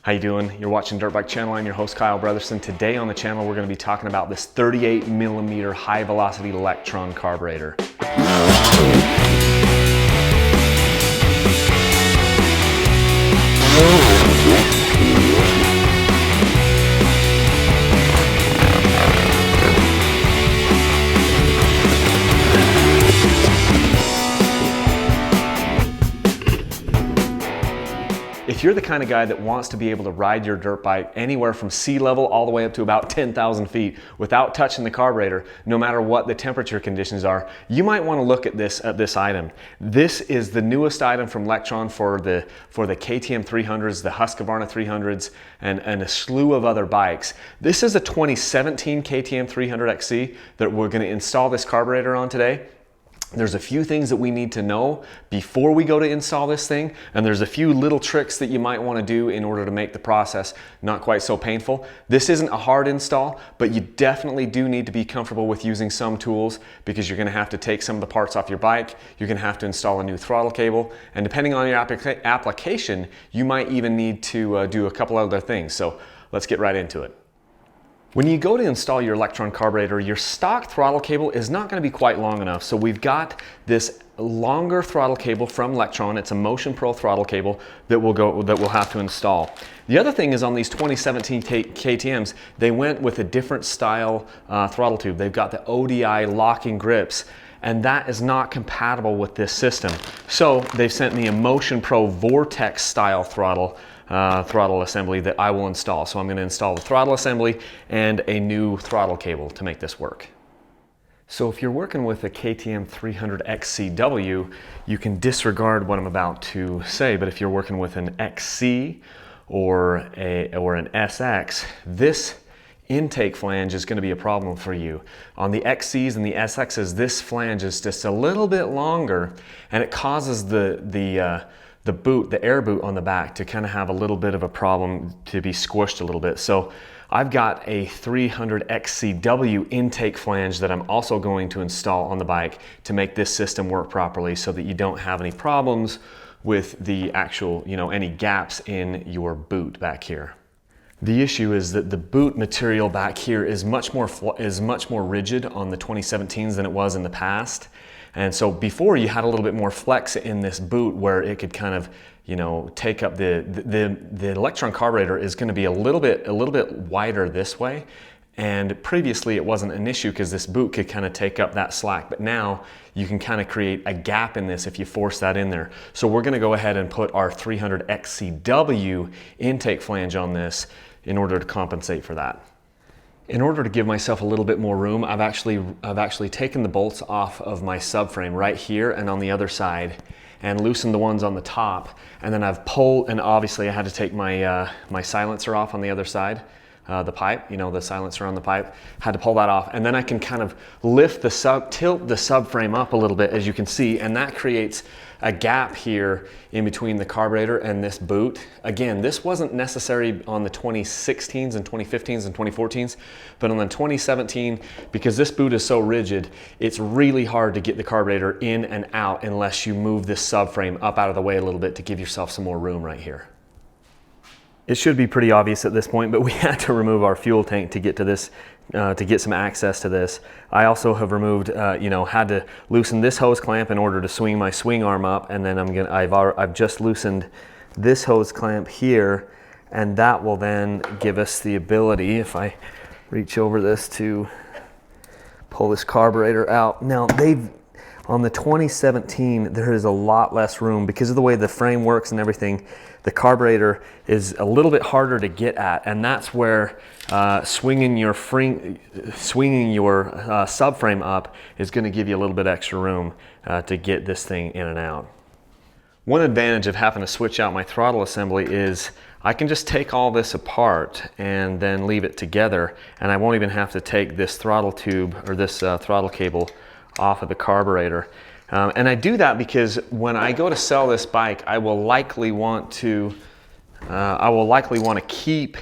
How you doing? You're watching Dirt Bike Channel. I'm your host, Kyle Brotherson. Today on the channel, we're going to be talking about this 38mm high velocity Lectron carburetor. If you're the kind of guy that wants to be able to ride your dirt bike anywhere from sea level all the way up to about 10,000 feet without touching the carburetor, no matter what the temperature conditions are, you might want to look at this item. This is the newest item from Lectron for the KTM 300s, the Husqvarna 300s, and a slew of other bikes. This is a 2017 KTM 300 XC that we're going to install this carburetor on today. There's a few things that we need to know before we go to install this thing, and there's a few little tricks that you might want to do in order to make the process not quite so painful. This isn't a hard install, but you definitely do need to be comfortable with using some tools because you're going to have to take some of the parts off your bike, you're going to have to install a new throttle cable, and depending on your application, you might even need to do a couple other things. So let's get right into it. When you go to install your Lectron carburetor, your stock throttle cable is not going to be quite long enough. So we've got this longer throttle cable from Lectron. It's a Motion Pro throttle cable that we'll have to install. The other thing is on these 2017 KTMs, they went with a different style throttle tube. They've got the ODI locking grips, and that is not compatible with this system. So they've sent me a Motion Pro Vortex style throttle assembly that I will install. So I'm going to install the throttle assembly and a new throttle cable to make this work. So if you're working with a KTM 300 XCW, you can disregard what I'm about to say, but if you're working with an XC or an SX, this intake flange is going to be a problem for you. On the XCs and the SXs, this flange is just a little bit longer, and it causes the air boot on the back to kind of have a little bit of a problem, to be squished a little bit. So I've got a 300 XCW intake flange that I'm also going to install on the bike to make this system work properly so that you don't have any problems with the actual, any gaps in your boot back here. The issue is that the boot material back here is much more rigid on the 2017s than it was in the past. And so before, you had a little bit more flex in this boot where it could kind of, take up the Lectron carburetor is going to be a little bit wider this way. And previously it wasn't an issue because this boot could kind of take up that slack. But now you can kind of create a gap in this if you force that in there. So we're going to go ahead and put our 300 XCW intake flange on this in order to compensate for that. In order to give myself a little bit more room, I've actually taken the bolts off of my subframe right here and on the other side and loosened the ones on the top. And then I've pulled, and obviously I had to take my my silencer off on the other side, the pipe, the silencer on the pipe, had to pull that off. And then I can kind of tilt the subframe up a little bit, as you can see, and that creates a gap here in between the carburetor and this boot. Again, this wasn't necessary on the 2016s and 2015s and 2014s, but on the 2017, because this boot is so rigid, it's really hard to get the carburetor in and out unless you move this subframe up out of the way a little bit to give yourself some more room right here. It should be pretty obvious at this point, but we had to remove our fuel tank to get to this, to get some access to this. I also have removed, had to loosen this hose clamp in order to swing my swing arm up, and then I've just loosened this hose clamp here, and that will then give us the ability, if I reach over this, to pull this carburetor out. Now on the 2017, there is a lot less room because of the way the frame works and everything. The carburetor is a little bit harder to get at, and that's where swinging your subframe up is going to give you a little bit extra room to get this thing in and out. One advantage of having to switch out my throttle assembly is I can just take all this apart and then leave it together, and I won't even have to take this throttle tube or this throttle cable off of the carburetor. And I do that because when I go to sell this bike, I will likely want to keep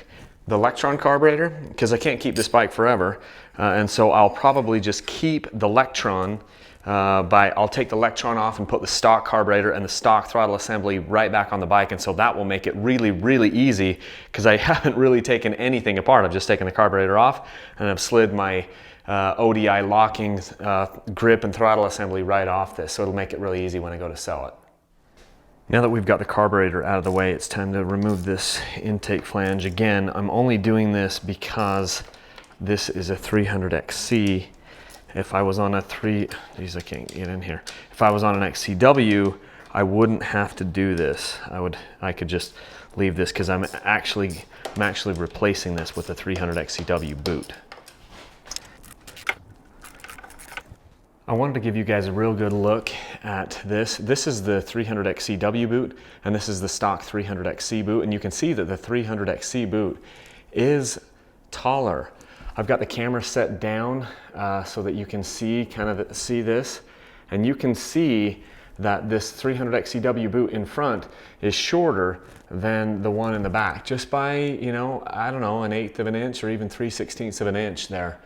the Lectron carburetor because I can't keep this bike forever. And so I'll probably just keep the Lectron I'll take the Lectron off and put the stock carburetor and the stock throttle assembly right back on the bike, and so that will make it really, really easy because I haven't really taken anything apart. I've just taken the carburetor off and I've slid my ODI locking grip and throttle assembly right off this, so it'll make it really easy when I go to sell it. Now that we've got the carburetor out of the way, it's time to remove this intake flange. Again, I'm only doing this because this is a 300XC. If I was on a I can't get in here. If I was on an XCW, I wouldn't have to do this. I could just leave this because I'm actually replacing this with a 300 XCW boot. I wanted to give you guys a real good look at this. This is the 300 XCW boot, and this is the stock 300 XC boot, and you can see that the 300 XC boot is taller. I've got the camera set down so that you can see this, and you can see that this 300 XCW boot in front is shorter than the one in the back, just by, you know, I don't know, 1/8 of an inch or even 3/16 of an inch there.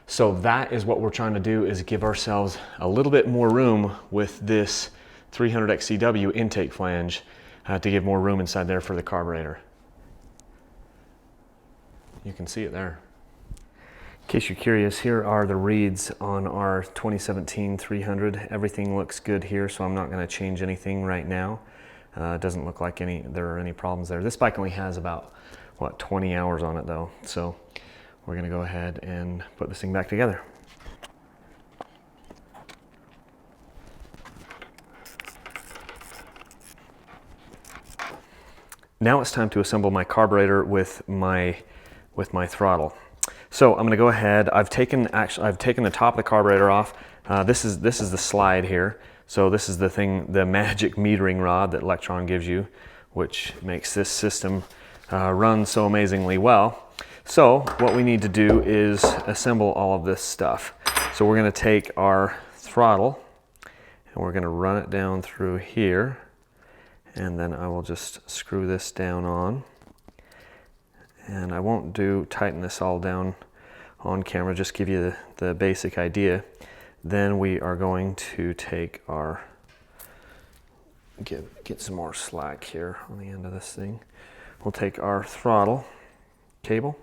So that is what we're trying to do, is give ourselves a little bit more room with this 300 XCW intake flange to give more room inside there for the carburetor. You can see it there. In case you're curious, here are the reads on our 2017 300. Everything looks good here, so I'm not going to change anything right now. It doesn't look like there are any problems there. This bike only has about, 20 hours on it though. So we're going to go ahead and put this thing back together. Now it's time to assemble my carburetor with my throttle. So I'm going to go ahead. I've taken the top of the carburetor off. This is the slide here. So this is the magic metering rod that Lectron gives you, which makes this system run so amazingly well. So what we need to do is assemble all of this stuff. So we're going to take our throttle and we're going to run it down through here, and then I will just screw this down on. And I won't tighten this all down on camera, just give you the basic idea. Then we are going to take get some more slack here on the end of this thing. We'll take our throttle cable,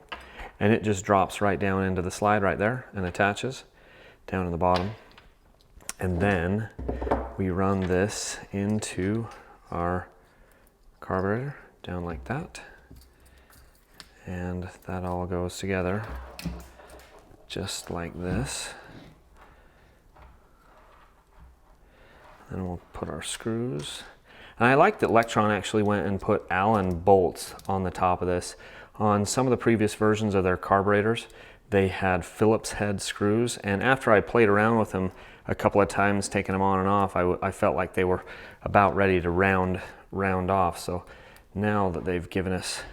and it just drops right down into the slide right there and attaches down in the bottom. And then we run this into our carburetor down like that. And that all goes together just like this. Then we'll put our screws. And I like that Lectron actually went and put Allen bolts on the top of this. On some of the previous versions of their carburetors, they had Phillips head screws, and after I played around with them a couple of times, taking them on and off, I felt like they were about ready to round off. So now that they've given us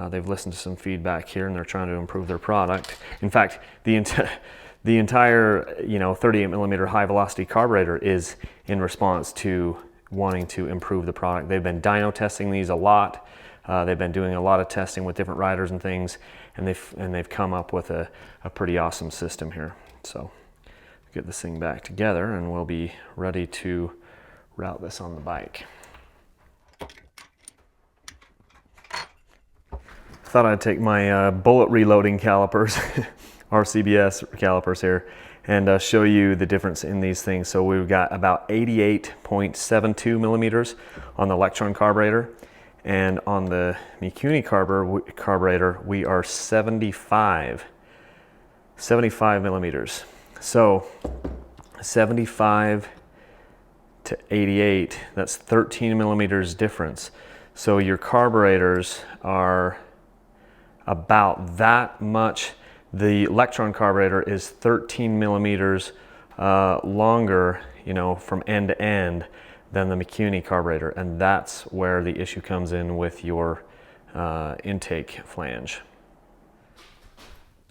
they've listened to some feedback here, and they're trying to improve their product. In fact, the entire 38 millimeter high velocity carburetor is in response to wanting to improve the product. They've been dyno testing these a lot. They've been doing a lot of testing with different riders and things, and they've come up with a pretty awesome system here. So get this thing back together, and we'll be ready to route this on the bike. Thought I'd take my bullet reloading calipers, RCBS calipers here, and show you the difference in these things. So we've got about 88.72 millimeters on the Lectron carburetor, and on the Mikuni carburetor we are 75 millimeters. So 75 to 88, that's 13 millimeters difference. So your carburetors are about that much. The Lectron carburetor is 13 millimeters longer, from end to end than the Mikuni carburetor, and that's where the issue comes in with your intake flange.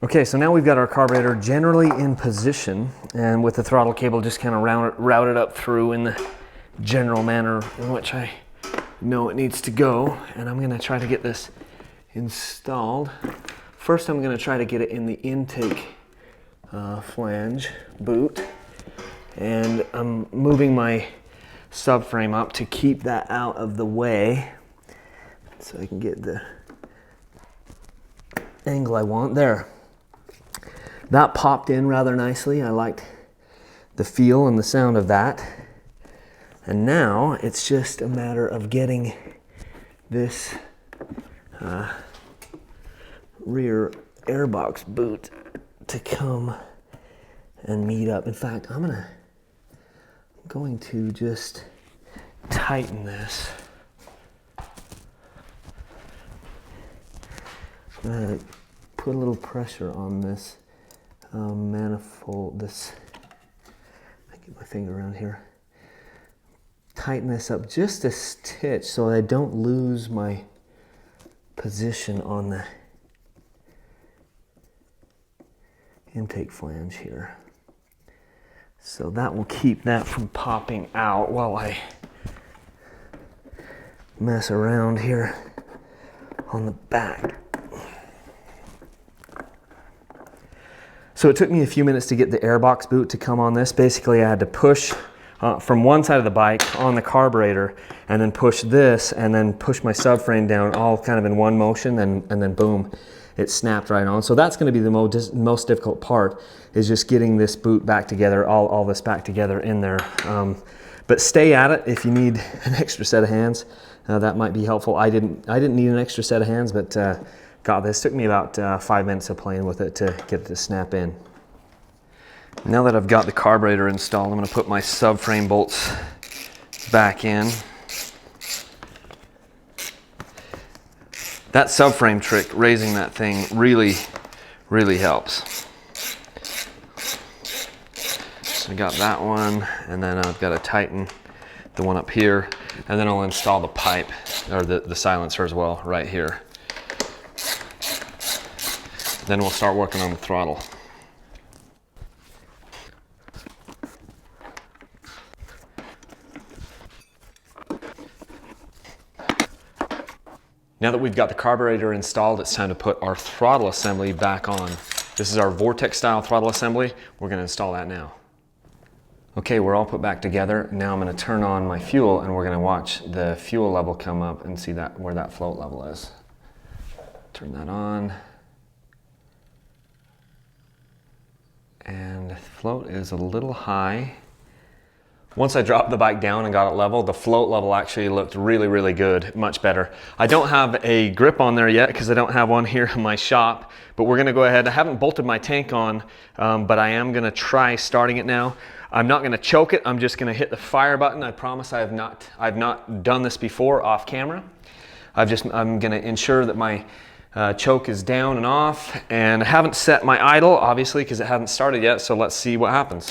Okay, so now we've got our carburetor generally in position, and with the throttle cable just kind of routed up through in the general manner in which I know it needs to go. And I'm going to try to get this installed. First, I'm going to try to get it in the intake flange boot, And I'm moving my subframe up to keep that out of the way so I can get the angle I want. There. That popped in rather nicely. I liked the feel and the sound of that. And now it's just a matter of getting this rear airbox boot to come and meet up. In fact, I'm going to just tighten this. I'm gonna put a little pressure on this manifold. I get my finger around here. Tighten this up just a stitch so I don't lose my position on the intake flange here. So that will keep that from popping out while I mess around here on the back. So it took me a few minutes to get the airbox boot to come on this. Basically, I had to push from one side of the bike on the carburetor and then push this and then push my subframe down all kind of in one motion, and then boom, it snapped right on. So that's going to be the most difficult part, is just getting this boot back together, all this back together in there. But stay at it if you need an extra set of hands. That might be helpful. I didn't need an extra set of hands, but got this. Took me about 5 minutes of playing with it to get it to snap in. Now that I've got the carburetor installed, I'm going to put my subframe bolts back in. That subframe trick, raising that thing, really helps. So I got that one, and then I've got to tighten the one up here, and then I'll install the pipe, or the silencer as well, right here. Then we'll start working on the throttle. Now that we've got the carburetor installed, it's time to put our throttle assembly back on. This is our Vortex style throttle assembly. We're going to install that now. Okay, we're all put back together. Now I'm going to turn on my fuel, and we're going to watch the fuel level come up and see where that float level is. Turn that on. And the float is a little high. Once I dropped the bike down and got it level, the float level actually looked really good, much better. I don't have a grip on there yet because I don't have one here in my shop, but we're gonna go ahead. I haven't bolted my tank on, but I am gonna try starting it now. I'm not gonna choke it, I'm just gonna hit the fire button. I promise I've not done this before off camera. I'm gonna ensure that my choke is down and off, and I haven't set my idle, obviously, because it hasn't started yet, so let's see what happens.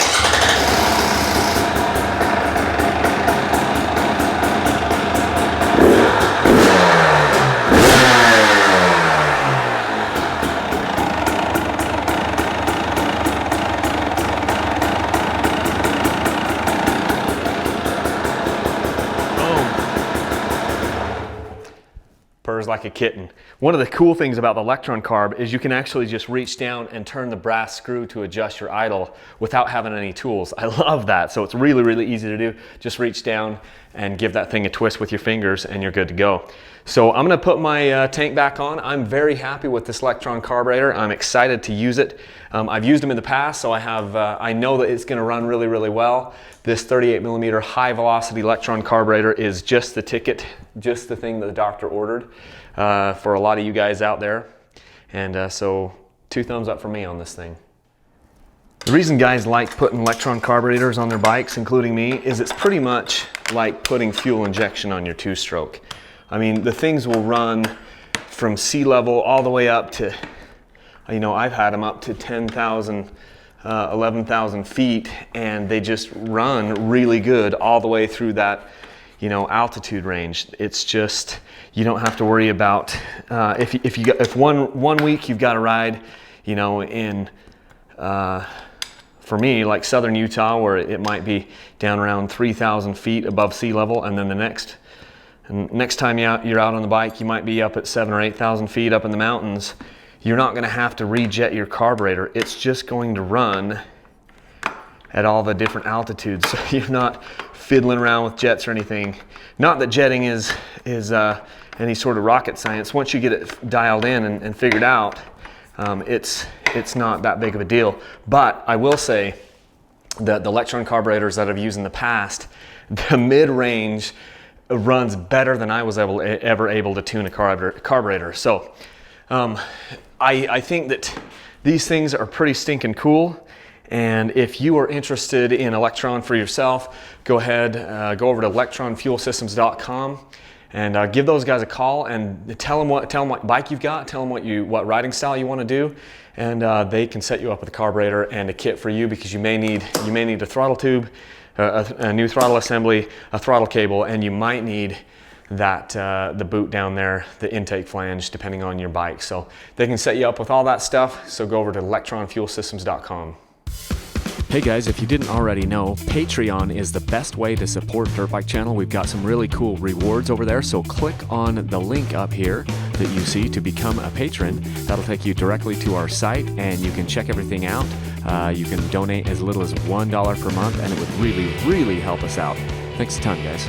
Purrs like a kitten. One of the cool things about the Lectron carb is you can actually just reach down and turn the brass screw to adjust your idle without having any tools. I love that. So it's really easy to do. Just reach down and give that thing a twist with your fingers and you're good to go. So I'm gonna put my tank back on. I'm very happy with this Lectron carburetor. I'm excited to use it. I've used them in the past, so I know that it's gonna run really well. This 38mm high velocity Lectron carburetor is just the ticket, just the thing that the doctor ordered for a lot of you guys out there. And so 2 thumbs up for me on this thing. The reason guys like putting Lectron carburetors on their bikes, including me, is it's pretty much like putting fuel injection on your 2-stroke. I mean, the things will run from sea level all the way up to, you know, I've had them up to 10,000, 11,000 feet, and they just run really good all the way through that, you know, altitude range. It's just, you don't have to worry about, if one week you've got to ride, you know, in, for me, like southern Utah, where it might be down around 3,000 feet above sea level, and then the next time you're out on the bike, you might be up at 7,000 or 8,000 feet up in the mountains. You're not going to have to rejet your carburetor. It's just going to run at all the different altitudes, so you're not fiddling around with jets or anything. Not that jetting is any sort of rocket science. Once you get it dialed in and figured out, it's not that big of a deal. But I will say that the Lectron carburetors that I've used in the past, the mid-range runs better than I was ever able to tune a carburetor. So I think that these things are pretty stinking cool. And if you are interested in a Lectron for yourself, go ahead, go over to electronfuelsystems.com and give those guys a call and tell them what bike you've got, tell them what riding style you want to do, and they can set you up with a carburetor and a kit for you, because you may need a throttle tube, a new throttle assembly, a throttle cable, and you might need that the boot down there, the intake flange, depending on your bike. So they can set you up with all that stuff. So go over to electronfuelsystems.com. Hey guys, if you didn't already know, Patreon is the best way to support Dirt Bike Channel. We've got some really cool rewards over there, so click on the link up here that you see to become a patron. That'll take you directly to our site and you can check everything out. You can donate as little as $1 per month and it would really, really help us out. Thanks a ton, guys.